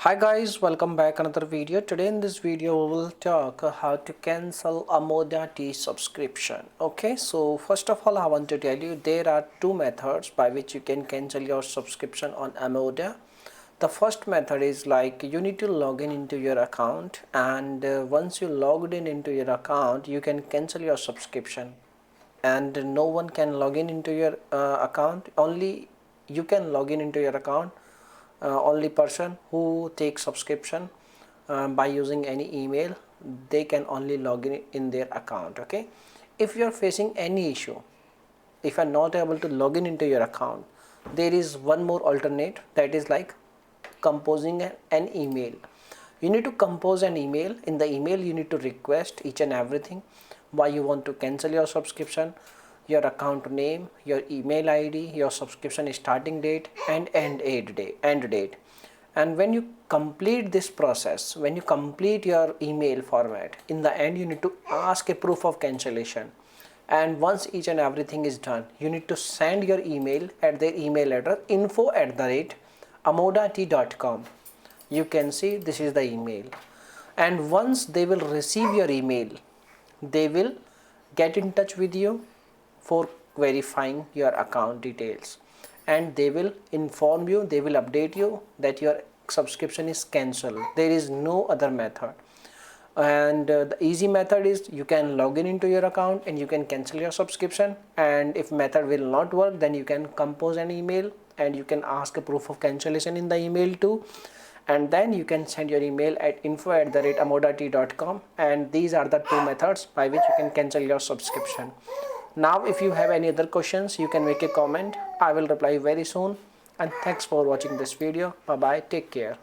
Hi guys, welcome back another video. Today in this video we will talk how to cancel Amoda tea subscription. Okay, so first of all I want to tell you there are two methods by which you can cancel your subscription on Amoda. The first method is like you need to log in into your account, and once you logged in into your account you can cancel your subscription, and no one can log in into your account. Only you can log in into your account. Only person who takes subscription by using any email, they can only log in their account. Okay, if you are facing any issue, if you are not able to log in into your account, there is one more alternate, that is like composing an email. You need to compose an email. In the email you need to request each and everything why you want to cancel your subscription, your account name, your email ID, your subscription starting date and end date. And when you complete this process, when you complete your email format, in the end you need to ask a proof of cancellation. And once each and everything is done, you need to send your email at their email address info@amodat.com. You can see this is the email, and once they will receive your email, they will get in touch with you for verifying your account details, and they will inform you, they will update you that your subscription is cancelled. There is no other method. And the easy method is you can log in into your account and you can cancel your subscription. And if method will not work, then you can compose an email and you can ask a proof of cancellation in the email too, and then you can send your email at info@amodat.com. And these are the two methods by which you can cancel your subscription. Now if you have any other questions, you can make a comment. I will reply very soon. And thanks for watching this video. Bye bye, take care.